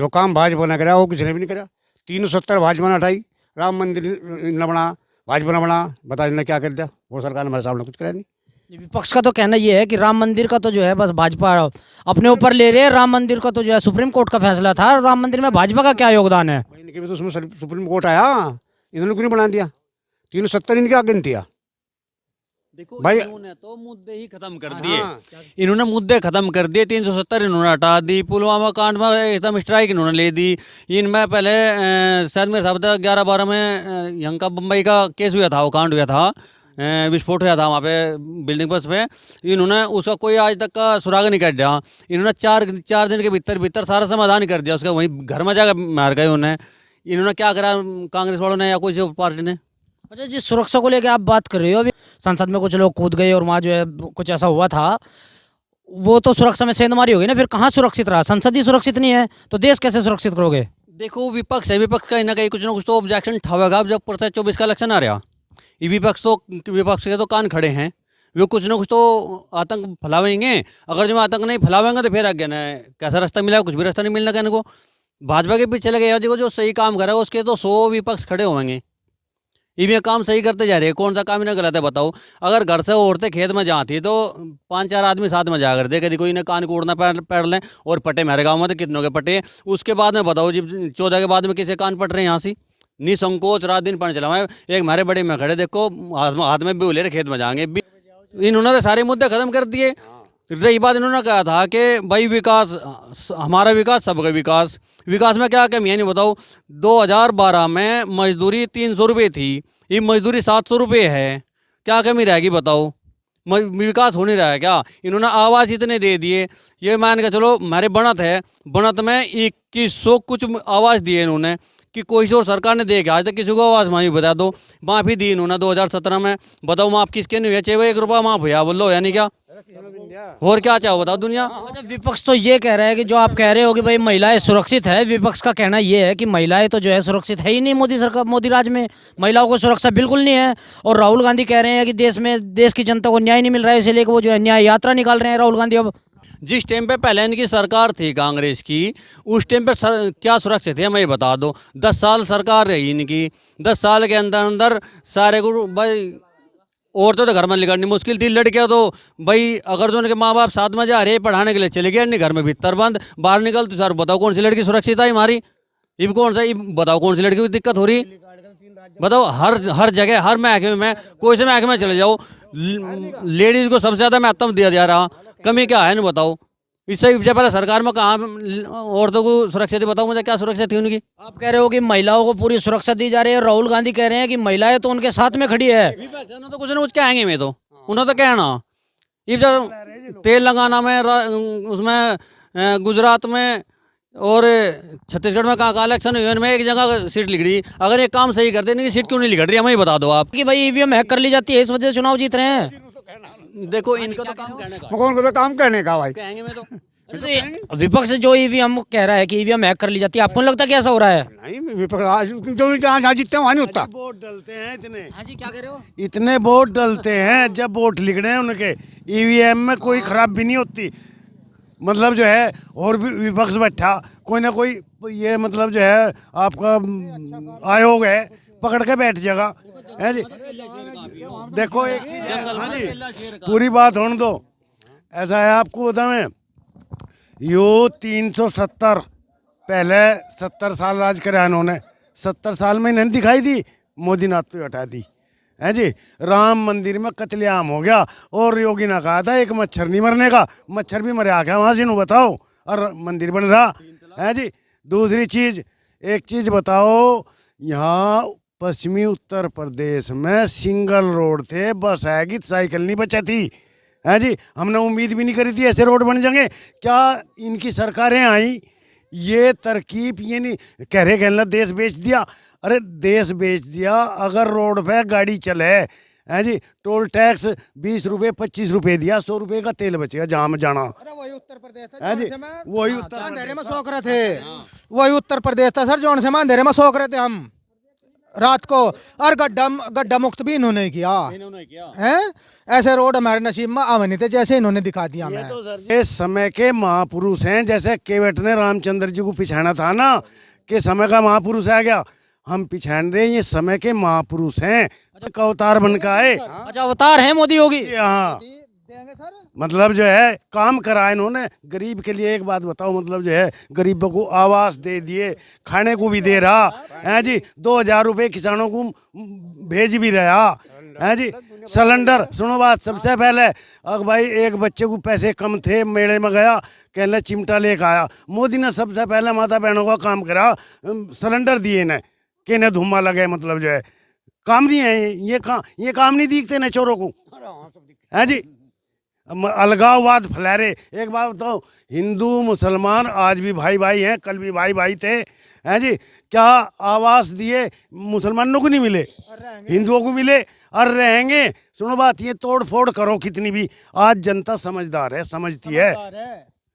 जो काम भाजपा ने करा वो किसी ने भी नहीं करा। 370 भाजपा ने हटाई, राम मंदिर न बना, भाजपा ने बना, बता इन्होंने क्या कर दिया? वो सरकार ने हमारे सामने कुछ करा नहीं। विपक्ष का तो कहना ये है कि राम मंदिर का तो जो है बस भाजपा अपने ऊपर ले रही है। राम मंदिर का तो जो है सुप्रीम कोर्ट का फैसला था, राम मंदिर में भाजपा का क्या योगदान है? इनके भी तो उसमें सुप्रीम कोर्ट आया, इन्होंने क्यों नहीं बना दिया? 370 इनके आगे नहीं दिया। देखो भाई इन्होंने तो मुद्दे ही खत्म कर दिए। इन्होंने मुद्दे खत्म कर दिए। 370 इन्होंने हटा दी। पुलवामा कांड में एकदम स्ट्राइक इन्होंने ले दी। इनमें पहले शायद मेरे हिसाब से 11-12 में यहाँ का बम्बई का केस हुआ था, वो कांड हुआ था, विस्फोट हुआ था वहाँ पे बिल्डिंग बस पे। इन्होंने उसका कोई आज तक का सुराग नहीं कर दिया। इन्होंने चार दिन के भीतर सारा समाधान कर दिया उसका। वहीं घर में जाकर मार गए उन्हें। इन्होंने क्या करा कांग्रेस वालों ने या कोई पार्टी ने? अच्छा जी, सुरक्षा को लेकर आप बात कर रहे हो। अभी संसद में कुछ लोग कूद गए और वहाँ जो है कुछ ऐसा हुआ था, वो तो सुरक्षा में सेंधमारी हो गई ना। फिर कहाँ सुरक्षित रहा? संसद ही सुरक्षित नहीं है तो देश कैसे सुरक्षित करोगे? देखो विपक्ष है, विपक्ष कहीं ना कहीं कुछ ना कुछ तो ऑब्जेक्शन उठावेगा। जब 24 का इलेक्शन आ रहा, ये विपक्ष के तो कान खड़े हैं। वो कुछ ना कुछ तो आतंक फैलावेंगे। अगर जो आतंक नहीं फैलावेंगे तो फिर आगे ना कैसा रास्ता मिला? कुछ भी रास्ता नहीं मिलना कहने को। भाजपा के पीछे लगे देखो, जो सही काम करेगा उसके तो 100 विपक्ष खड़े होंगे। ये काम सही करते जा रहे हैं। कौन सा काम इन्हें गलत है बताओ? अगर घर से औरतें खेत में जाती तो 5-4 आदमी साथ में जा कर दे, कभी कोई ने कान कूड़ना पैर लें। और पटे मेरे गाँव में तो कितनों के पटे। उसके बाद में बताओ जी 14 के बाद में किसे कान पट रहे हैं यहाँ से? निसंकोच रात दिन पढ़ चला। एक हमारे बड़े में खड़े देखो, हाथ में भी ले रहे, खेत में जाएंगे। इन्होंने तो सारे मुद्दे खत्म कर दिए। रही बात, इन्होंने कहा था कि भाई विकास, हमारा विकास सबका विकास। विकास में क्या कमी है नहीं बताओ? 2012 में मजदूरी 300 रुपये थी, ये मजदूरी 700 रुपये है। क्या कमी रहेगी बताओ? विकास हो नहीं रहा है क्या? इन्होंने आवास इतने दे दिए। ये मान के चलो हमारे बनत है, बनत में 2100 कुछ आवास दिए इन्होंने कि कोई और सरकार ने दे के आज तक किसी को आवास माफी बता दो। माफी दी इन्होंने 2017 में। बताओ माफ किसके नहीं हुआ? चाहे 1 रुपया माफ हुआ बोलो, यानी क्या? और क्या चाहो बताओ दुनिया? अच्छा, विपक्ष तो ये कह रहा है कि जो आप कह रहे हो कि भाई महिलाएं सुरक्षित है, विपक्ष का कहना ये है कि महिलाएं तो जो है सुरक्षित है ही नहीं। मोदी सरकार, मोदी राज में महिलाओं को सुरक्षा बिल्कुल नहीं है। और राहुल गांधी कह रहे हैं कि देश की जनता को न्याय नहीं मिल रहा है, इसलिए वो जो है न्याय यात्रा निकाल रहे हैं राहुल गांधी। अब जिस टाइम पे पहले इनकी सरकार थी कांग्रेस की, उस टाइम पे क्या सुरक्षित है मैं बता दो। 10 साल सरकार रही इनकी। 10 साल के अंदर अंदर सारे को भाई औरतों तो घर में निकलनी मुश्किल थी। लड़कियां तो भाई अगर तो उनके माँ बाप साथ में जा रहे पढ़ाने के लिए चले गए, नहीं घर में भीतर बंद, बाहर निकल तो सर बताओ कौन सी लड़की सुरक्षित है हमारी? ये कौन सा बताओ कौन सी लड़की को दिक्कत हो रही? बताओ हर जगह हर महकमे में कोई से महकमे में चले जाओ, लेडीज को सबसे ज़्यादा महत्व दिया जा रहा। कमी क्या है ना बताओ? इससे पहले सरकार में कहाँ औरतों को सुरक्षा थी? बताओ मुझे क्या सुरक्षा थी उनकी? आप कह रहे हो कि महिलाओं को पूरी सुरक्षा दी जा रही है। राहुल गांधी कह रहे हैं कि महिलाएं तो उनके साथ में खड़ी है। तो कुछ ना कुछ कहेंगे मैं तो उन्होंने तो कहना। ये जब तेल लगाना में उसमें गुजरात में और छत्तीसगढ़ में कहाँ इलेक्शन हुए, उनमें एक जगह सीट लिख रही। अगर ये काम सही करते नहीं, सीट क्यों नहीं लिख रही हमें बता दो आप? कि भाई ईवीएम हैक कर ली जाती है, इस वजह से चुनाव जीत रहे हैं। देखो इनका तो काम कहने का, कौन को तो काम कहने का भाई कहेंगे मैं तो। विपक्ष जो ईवीएम कह रहा है कि ईवीएम हैक कर ली जाती है, आपको नहीं लगता कि ऐसा हो रहा है? नहीं, विपक्ष जो भी जहाँ जीतते हैं वहाँ नहीं होता। वोट डलते हैं इतने। हाँ जी, क्या कह रहे हो? इतने वोट डलते हैं, जब वोट लिख रहे हैं उनके ईवीएम में कोई खराब भी नहीं होती। मतलब जो है और भी विपक्ष बैठा कोई ना कोई, ये मतलब जो है आपका आयोग है, पकड़ के बैठ जाएगा है जी। देखो एक चीज है, हाँ जी, पूरी बात होने दो। ऐसा है आपको बताएं, यो 370 पहले 70 साल राज कराया इन्होंने। 70 साल में इन्हें दिखाई दी, मोदी नाथ पे हटा दी है जी। राम मंदिर में कत्लेआम हो गया और योगी ने कहा था एक मच्छर नहीं मरने का, मच्छर भी मरे आ गया वहाँ से। नु बताओ, और मंदिर बन रहा है जी। दूसरी चीज, एक चीज बताओ, यहाँ पश्चिमी उत्तर प्रदेश में सिंगल रोड थे, बस आएगी साइकिल नहीं बचा थी है जी। हमने उम्मीद भी नहीं करी थी ऐसे रोड बन जाएंगे। क्या इनकी सरकारें आई, ये तरकीब ये नहीं कह रहे कहना देश बेच दिया। अरे देश बेच दिया, अगर रोड पे गाड़ी चले है जी, टोल टैक्स 20 रुपये 25 रुपये दिया, 100 रुपये का तेल बचेगा जहाँ में जाना। अरे वही उत्तर प्रदेश था है जी, वही अंधेरे में सोच रहे थे। वही उत्तर प्रदेश था सर, जोन से हम अंधेरे में सोच रहे थे हम। रात को, और गड्ढा गड्ढा मुक्त भी इन्होंने किया हैं। ऐसे रोड हमारे नसीब में आवे नहीं थे जैसे इन्होंने दिखा दिया हमें। ये समय के महापुरुष हैं, जैसे केवट ने रामचंद्र जी को पिछाना था ना कि समय का महापुरुष आ गया, हम पिछाड़ रहे हैं, ये समय के महापुरुष हैं, का अवतार बन का है। अच्छा, अवतार है मोदी योगी। हाँ, मतलब जो है काम करा इन्होंने गरीब के लिए। एक बात बताओ, मतलब जो है गरीबों को आवास दे दिए, खाने को भी दे रहा है जी, 2000 रुपये किसानों को भेज भी रहा है जी। सिलेंडर, सुनो बात, सबसे पहले अगर भाई एक बच्चे को पैसे कम थे, मेले में गया, कहने चिमटा लेकर आया, मोदी ने सबसे पहले माता बहनों का काम करा, सिलेंडर दिए न कि न धुआं लगे, मतलब जो है काम दिए हैं। ये काम नहीं दिखते न चोरों को, है जी। अलगाववाद फैला रहे। एक बात बताओ, हिंदू मुसलमान आज भी भाई भाई हैं, कल भी भाई भाई थे, हैं जी। क्या आवास दिए मुसलमानों को नहीं मिले, हिंदुओं को मिले और रहेंगे। सुनो बात, ये तोड़ फोड़ करो कितनी भी, आज जनता समझदार है, समझती है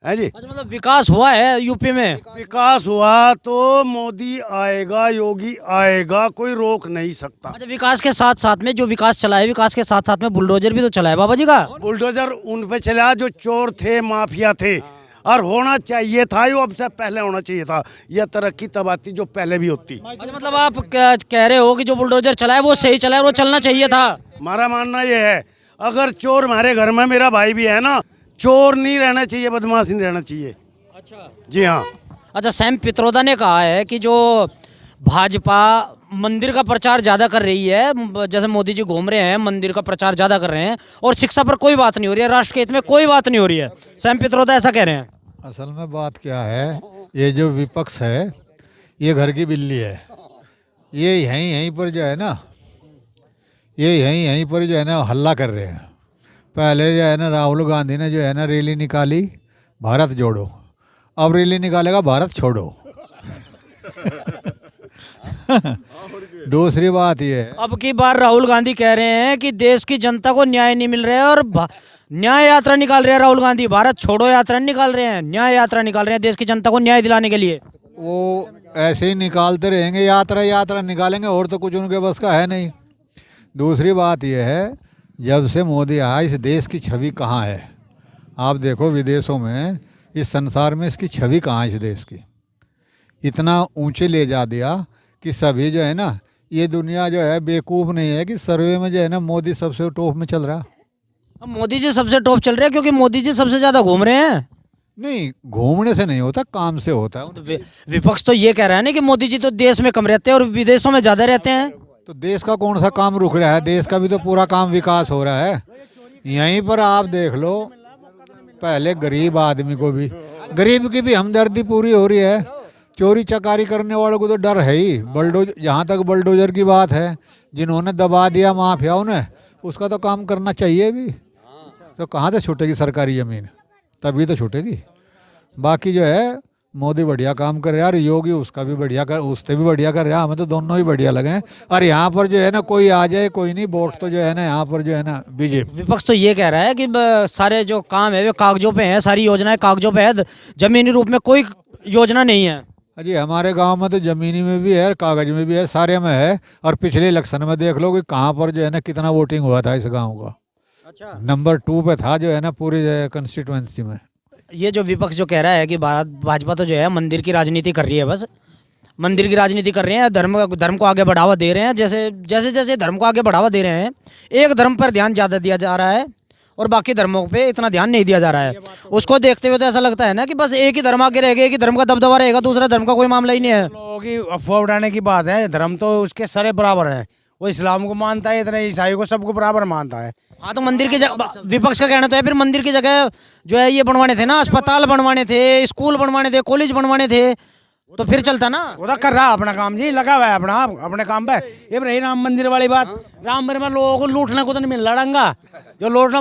जी। अच्छा, मतलब विकास हुआ है यूपी में। विकास हुआ तो मोदी आएगा, योगी आएगा, कोई रोक नहीं सकता। अच्छा, विकास के साथ साथ में जो विकास चला है, विकास के साथ साथ में बुलडोजर भी तो चला है बाबा जी का। बुलडोजर उन पे चला जो चोर थे, माफिया थे, और होना चाहिए था, यो अब से पहले होना चाहिए था। यह तरक्की तब आती जो पहले भी होती। अच्छा, मतलब आप कह रहे हो कि जो बुलडोजर चला है वो सही चला है और वो चलना चाहिए था। हमारा मानना यह है, अगर चोर हमारे घर में, मेरा भाई भी है ना, चोर नहीं रहना चाहिए, बदमाश नहीं रहना चाहिए। अच्छा जी हाँ। अच्छा, सैम पित्रोदा ने कहा है कि जो भाजपा मंदिर का प्रचार ज़्यादा कर रही है, जैसे मोदी जी घूम रहे हैं मंदिर का प्रचार ज़्यादा कर रहे हैं, और शिक्षा पर कोई बात नहीं हो रही है, राष्ट्र के हित में कोई बात नहीं हो रही है। सैम पित्रोदा ऐसा कह रहे हैं। असल में बात क्या है, ये जो विपक्ष है ये घर की बिल्ली है। ये यहीं पर जो है ना, ये यहीं पर जो है ना हल्ला कर रहे हैं। पहले जो है ना राहुल गांधी ने जो है ना रैली निकाली, भारत जोड़ो, अब रैली निकालेगा भारत छोड़ो। दूसरी बात ये है, अब की बार राहुल गांधी कह रहे हैं कि देश की जनता को न्याय नहीं मिल रहा है और न्याय यात्रा निकाल रहे हैं राहुल गांधी। भारत छोड़ो यात्रा नहीं निकाल रहे हैं, न्याय यात्रा निकाल रहे हैं देश की जनता को न्याय दिलाने के लिए। वो ऐसे ही निकालते रहेंगे, यात्रा निकालेंगे, और तो कुछ उनके बस का है नहीं। दूसरी बात यह है, जब से मोदी आया इस देश की छवि कहाँ है? आप देखो विदेशों में, इस संसार में इसकी छवि कहाँ है इस देश की? इतना ऊंचे ले जा दिया कि सभी जो है ना, ये दुनिया जो है बेवकूफ़ नहीं है कि सर्वे में जो है ना मोदी सबसे टॉप में चल रहा। अब मोदी जी सबसे टॉप चल रहे हैं क्योंकि मोदी जी सबसे ज़्यादा घूम रहे हैं। नहीं, घूमने से नहीं होता, काम से होता है। तो विपक्ष तो ये कह रहा है ना कि मोदी जी तो देश में कम रहते हैं और विदेशों में ज़्यादा रहते हैं। तो देश का कौन सा काम रुक रहा है? देश का भी तो पूरा काम विकास हो रहा है। यहीं पर आप देख लो, पहले गरीब आदमी को भी, गरीब की भी हमदर्दी पूरी हो रही है। चोरी चकारी करने वालों को तो डर है ही। जहाँ तक बुलडोजर की बात है, जिन्होंने दबा दिया माफियाओं ने, उसका तो काम करना चाहिए भी। तो कहाँ से छूटेगी सरकारी ज़मीन? तभी तो छूटेगी। बाकी जो है मोदी बढ़िया काम कर रहा है और योगी उसका भी बढ़िया कर, उससे भी बढ़िया कर रहा है। हमें तो दोनों ही बढ़िया लगे हैं। और यहाँ पर जो है ना कोई आ जाए कोई नहीं, वोट तो जो है ना यहाँ पर जो है ना बीजेपी। विपक्ष तो ये कह रहा है कि सारे जो काम है वे कागजों पे हैं, सारी योजनाएं कागजों पे है, जमीनी रूप में कोई योजना नहीं है। अजी हमारे गांव में तो ज़मीनी में भी है, कागज में भी है, सारे में है। और पिछले इलेक्शन में देख लो कि कहाँ पर जो है ना कितना वोटिंग हुआ था इस गाँव का। अच्छा, नंबर 2 पे था जो है ना पूरी कंस्टिट्यूएंसी में। ये जो विपक्ष जो कह रहा है कि भाजपा तो जो है मंदिर की राजनीति कर रही है, बस मंदिर की राजनीति कर रहे हैं, धर्म को आगे बढ़ावा दे रहे हैं। जैसे धर्म को आगे बढ़ावा दे रहे हैं, एक धर्म पर ध्यान ज़्यादा दिया जा रहा है और बाकी धर्मों पे इतना ध्यान नहीं दिया जा रहा है। उसको देखते हुए तो ऐसा लगता है ना कि बस एक ही धर्म आगे रहेगा, एक ही धर्म का दबदबा रहेगा, दूसरा धर्म का कोई मामला ही नहीं है। लोगों की अफवाह उड़ाने की बात है। धर्म तो उसके सारे बराबर है। वो इस्लाम को मानता है, इतने ईसाई को, सबको बराबर मानता है। हाँ, तो मंदिर की जगह, विपक्ष का कहना तो है फिर मंदिर की जगह जो है ये बनवाने थे ना, अस्पताल बनवाने थे, स्कूल बनवाने थे, कॉलेज बनवाने थे, तो फिर चलता ना। वो तो कर रहा अपना काम जी, लगा हुआ है अपने काम पे। ये रही राम मंदिर वाली बात। राम मंदिर में लोगों को लूटने को तो नहीं मिल लड़ंगा। जो लूटना,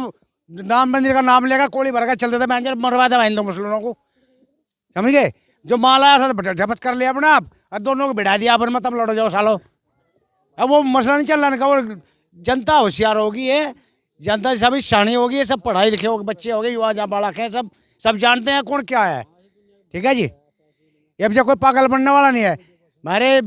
राम मंदिर का नाम लेकर कोड़ी भर कर चलते थे, मैं मरवा था हिंदू मुसलमानों को, समझ गए। जो माल आया था झपत कर लिया अपना आप, और दोनों को बिठा दिया अपन में, तब लड़ो जाओ सालो। अब वो मसला नहीं चल रहा ना, वो जनता होशियार होगी, है जनता सभी शानी होगी, सब पढ़ाई लिखे होगी, बच्चे हो गए, युवा जहाँ बालक है, सब जानते हैं कौन क्या है। ठीक है जी, अब जब कोई पागल बनने वाला नहीं है। हमारे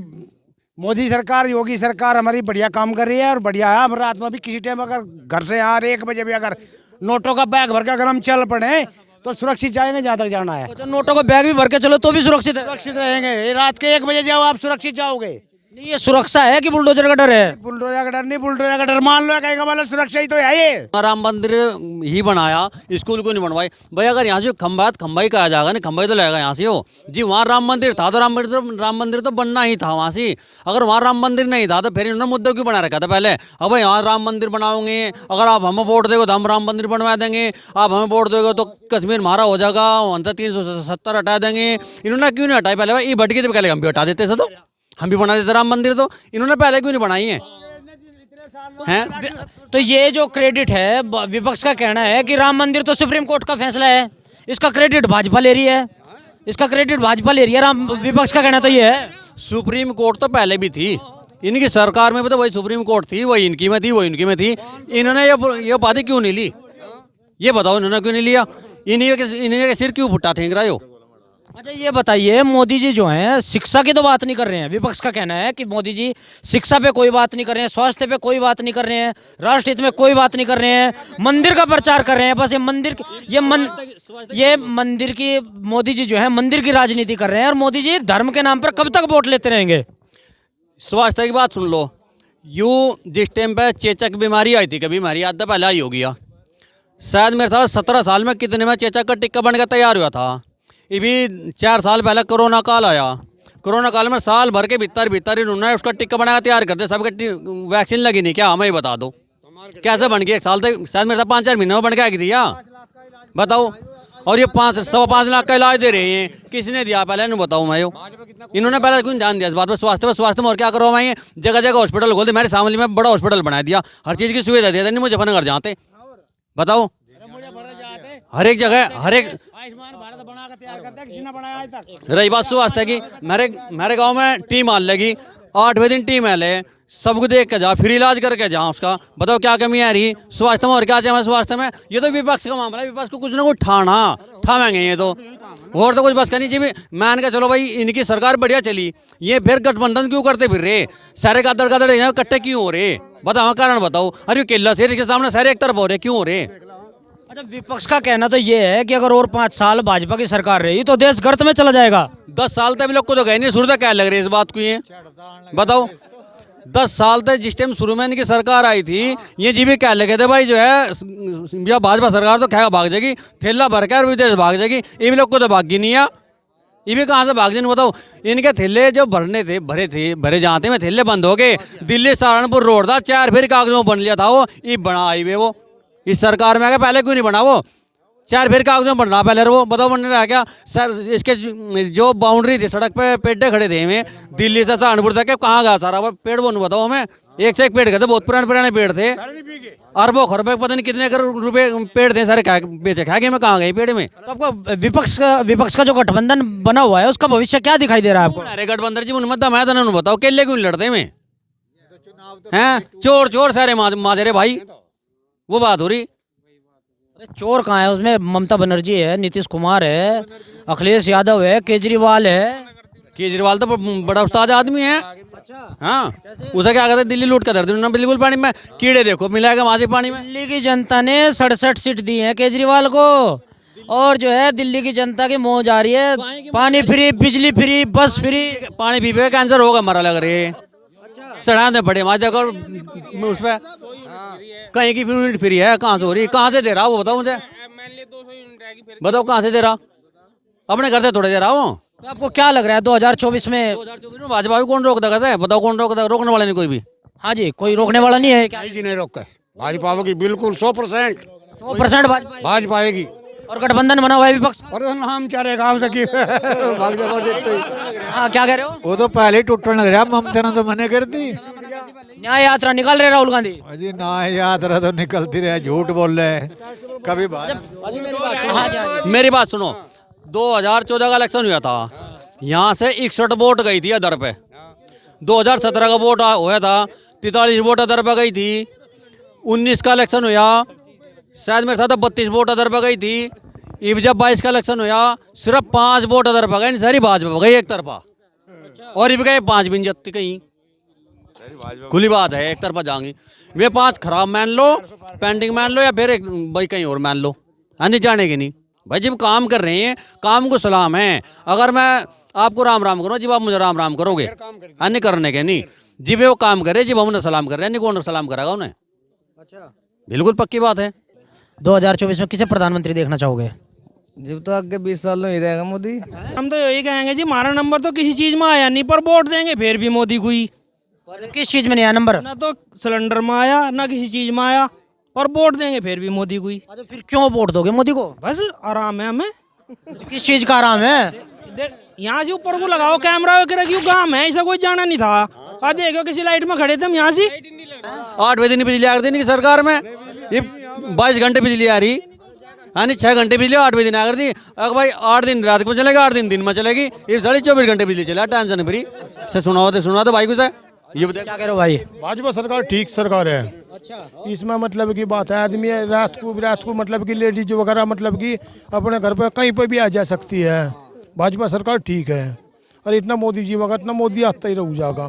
मोदी सरकार, योगी सरकार हमारी बढ़िया काम कर रही है और बढ़िया है। हम रात में भी किसी टाइम अगर घर से यहाँ 1 बजे भी अगर नोटों का बैग भर के अगर हम चल पड़े तो सुरक्षित जाएंगे जहाँ तक जाना है। अच्छा, नोटों का बैग भी भर के चलो तो भी सुरक्षित है? सुरक्षित रहेंगे। ये रात के 1 बजे जाओ आप सुरक्षित जाओगे। नहीं, ये सुरक्षा है कि बुलडोजर का डर है? बुलडोजर का डर नहीं, बुलडोजर का डर मान लो कहेगा वाला सुरक्षा ही तो है ये। राम मंदिर ही बनाया, स्कूल को नहीं बनवाई भाई। अगर यहाँ से खंबा है तो खंबा ही कहा जाएगा, नहीं खंबा ही तो लगेगा यहाँ से हो जी। वहाँ राम मंदिर था तो राम मंदिर तो बनना ही था वहाँ से। अगर वहाँ राम मंदिर नहीं था तो फिर इन्होंने मुद्दा क्यों बना रखा था पहले? अब भाई यहाँ राम मंदिर बनाओगे, अगर आप हमें वोट दोगे तो हम राम मंदिर बनवा देंगे, आप हमें वोट दोगे तो कश्मीर हमारा हो जाएगा, वहाँ 370 हटा देंगे। इन्होंने क्यों नहीं हटाई पहले? भाई ये भटकी तो पहले हम भी हटा देते से, तो हम भी बना देते राम मंदिर, तो इन्होंने पहले क्यों नहीं बनाई है? हैं? तो ये जो क्रेडिट है, विपक्ष का कहना है कि राम मंदिर तो सुप्रीम कोर्ट का फैसला है, इसका क्रेडिट भाजपा ले रही है, इसका क्रेडिट भाजपा ले रही है। विपक्ष का कहना तो ये है। सुप्रीम कोर्ट तो पहले भी थी, इनकी सरकार में भी तो वही सुप्रीम कोर्ट थी, वही इनकी में थी, वही इनकी में थी। इन्होंने ये बातें क्यों नहीं ली? ये बताओ इन्होंने क्यों नहीं लिया? इन्हें सिर क्यों फुट्टा ठेंक रहे हो? अच्छा, ये बताइए, मोदी जी जो हैं शिक्षा की तो बात नहीं कर रहे हैं। विपक्ष का कहना है कि मोदी जी शिक्षा पे कोई बात नहीं कर रहे हैं, स्वास्थ्य पे कोई बात नहीं कर रहे हैं, राष्ट्र हित में कोई बात नहीं कर रहे हैं, मंदिर का प्रचार कर रहे हैं। बस ये मंदिर की, मोदी जी जो है मंदिर की राजनीति कर रहे हैं। और मोदी जी धर्म के नाम पर कब तक वोट लेते रहेंगे? स्वास्थ्य की बात सुन लो। यूँ जिस टाइम पे चेचक बीमारी आई थी, कभी हमारी याद पहले आई होगी, शायद मेरे साथ 17 साल में कितने में चेचक का टिक्का बन के तैयार हुआ था। ये भी 4 साल पहले कोरोना काल आया। कोरोना काल में साल भर के भीतर इन्होंने उसका टिक्का बनाकर तैयार कर दिया। सबके वैक्सीन लगी नहीं क्या? हमें ही बता दो कैसे बन गई? 1 साल तक शायद मेरे साथ 5-4 महीने में बन के आई थी या बताओ। और ये 5.25 लाख का इलाज दे रहे हैं, किसने दिया पहले इन्होंने बताओ? मैं इन्होंने पहले क्यों ध्यान दिया इस बात पर? स्वास्थ्य में और क्या करवाएंगे? जगह जगह हॉस्पिटल खोल दे। मेरे सामने में बड़ा हॉस्पिटल बना दिया, हर चीज़ की सुविधा दे दी। नहीं मुजफ्फरनगर जाते बताओ, हर एक जगह हर एक। आयुष्मान भारत बना के तैयार करता है, किसी ने बनाया आज तक? रही बात स्वास्थ्य की, मेरे गांव में टीम आने लगी, 8वें दिन टीम आले, सबको देख के जा, फ्री इलाज करके जा उसका। बताओ क्या कमी आ रही स्वास्थ्य में? और क्या चाहिए स्वास्थ्य में? ये तो विपक्ष का मामला है, विपक्ष को कुछ ना कुछ ठावेंगे ये तो, और तो कुछ बस करनी चाहिए। मान के चलो भाई इनकी सरकार बढ़िया चली, ये फिर गठबंधन क्यों करते फिर रहे? सारे गदड़ इकट्ठे क्यों हो रहे? बताओ कारण बताओ। अरे केला से इसके सामने सारे एक तरफ हो रहे, क्यों हो रहे? अच्छा, विपक्ष का कहना तो ये है कि अगर और 5 साल भाजपा की सरकार रही तो देश गर्त में चला जाएगा। 10 साल तक लोग को तो गए नहीं, शुरू तक क्या लग रही है इस बात को? ये बताओ 10 साल तक जिस टाइम शुरू में इनकी सरकार आई थी, ये जी भी क्या लगे थे भाई जो है या भाजपा सरकार तो क्या भाग जाएगी, थैला भर के और विदेश भाग जाएगी। ये भी लोग को तो भागी नहीं है, ये भी कहाँ से भाग जाए? बताओ इनके थैले जो भरे जाते में थैले बंद हो गए। दिल्ली सहारनपुर रोड था, 4 फिर कागजों बन लिया था, वो ये बना हाईवे वो इस सरकार में आ गया। पहले क्यों नहीं बना? वो 4 फिर कागजों बन रहा पहले, वो बताओ बनने रहा क्या? सर इसके जो बाउंड्री थी सड़क पे पेड़े खड़े थे हमें, दिल्ली से सहारनपुर तक कहाँ गया सारा वो पेड़? वो बताओ हमें, एक से एक पेड़ गए थे, बहुत पुराने पेड़ थे, अरबों खरबों पता नहीं कितने करोड़ रुपए पेड़ थे, सारे बेचे खा गए में, कहाँ गए पेड़ में? तो आपको विपक्ष का जो गठबंधन बना हुआ है उसका भविष्य क्या दिखाई दे रहा है आपको? अरे गठबंधन जी उनमें दम है तो उन्होंने बताओ केले क्यों लड़ते में हैं? चोर सारे माजे रे भाई, वो बात हो रही। अरे चोर कहाँ है उसमें? ममता बनर्जी है, नीतीश कुमार है, अखिलेश यादव है, केजरीवाल है। केजरीवाल तो बड़ा उस्ताद आदमी है। अच्छा, हाँ, उसे क्या कहते दिल्ली लूट कर धर दी बिल्कुल पानी में, कीड़े देखो मिलाएगा वहां से पानी में। दिल्ली की जनता ने 67 सीट दी है केजरीवाल को, और जो है दिल्ली की जनता की मौज आ रही है, पानी फ्री, बिजली फ्री, बस फ्री। पानी पी पे कैंसर होगा हमारा लग रही है। सड़ा दे बड़े वहां देखो उस पर कहीं की यूनिट फ्री है, कहाँ से हो रही, कहाँ से दे रहा वो बताओ मुझे, बताओ कहाँ से दे रहा? अपने घर से थोड़े दे रहा हूँ। तो आपको क्या लग रहा है 2024 में? 2024 में भाजपा भी कौन रोक देगा? बताओ कौन रोक देगा? रोकने वाला नहीं कोई भी। हाँ जी, कोई रोकने वाला नहीं है क्या? जी नहीं रोक, भाजपा आएगी बिल्कुल 100%। 100% भाजपा आएगी। और गठबंधन बना हुआ है विपक्ष? और हम चारे गाँव से हाँ, क्या कह रहे हो? वो तो पहले ही टूटने लग रहा, ममता ने तो मने कर दी। न्याय यात्रा निकाल रहे राहुल गांधी। अजी ना यात्रा तो निकलती रहे, झूठ बोल रहे हैं कभी मेरी बात सुनो, 2014 का इलेक्शन हुआ था, यहाँ से 61 वोट गई थी अदर पे। 2017 का वोट हुआ था, 43 वोट अदर पे गई थी। 19 का इलेक्शन हुआ, शायद मेरे साथ 32 वोट अदर पे गई थी। अब जब 22 का इलेक्शन हुआ, सिर्फ 5 वोट अदर पे गई, सारी भाजपा गई एक तरफा, और इब गए 5 भी नहीं जत्ती कहीं। खुली बात है, एक तरफा जाएंगी। वे 5 खराब मान लो, पेंडिंग मान लो, या फिर एक भाई कहीं और मान लो, अन्य जाने के नहीं भाई। जब काम कर रहे हैं, काम को सलाम है। अगर मैं आपको राम राम करूँ, जब आप मुझे राम राम करोगे, अन्य करने के नहीं। जब वो काम करे, जब हम उन्हें सलाम कर रहे हैं, नहीं कौन सलाम करेगा उन्हें? अच्छा, बिल्कुल पक्की बात है। 2024 में किसे प्रधानमंत्री देखना चाहोगे? जब तो आगे 20 साल में ही रहेगा मोदी। हम तो यही कहेंगे जी, हमारा नंबर तो किसी चीज में आया नहीं, पर वोट देंगे फिर भी मोदी को ही। किस चीज में नहीं आया नंबर? ना तो सिलेंडर में आया, ना किसी चीज में आया, और वोट देंगे फिर भी मोदी को ही। अच्छा, फिर क्यों वोट दोगे मोदी को? बस आराम है हमें। किस चीज का आराम है? यहाँ से ऊपर को लगाओ कैमरा वगैरह, क्यों काम है, ऐसा कोई जाना नहीं था। देखो किसी लाइट में खड़े थे हम यहाँ से। 8 बजे बिजली आ रही थी सरकार में, ये 22 घंटे बिजली आ रही, यानी 6 घंटे बिजली 8 बजे दिन आ कर दी। अगर भाई 8 दिन रात को चलेगा, 8 दिन में चलेगी, ये 24 घंटे बिजली चला, टेंशन फ्री से। सुना तो भाई कुछ है, ये बताया क्या कह रहे हो भाई? भाजपा सरकार ठीक सरकार है। अच्छा, इसमें मतलब की बात है, आदमी रात को मतलब कि लेडीज वगैरह मतलब कि अपने घर पे कहीं पे भी आ जा सकती है। भाजपा सरकार ठीक है, और इतना मोदी जी वगैरह, इतना मोदी आता ही रह जाएगा।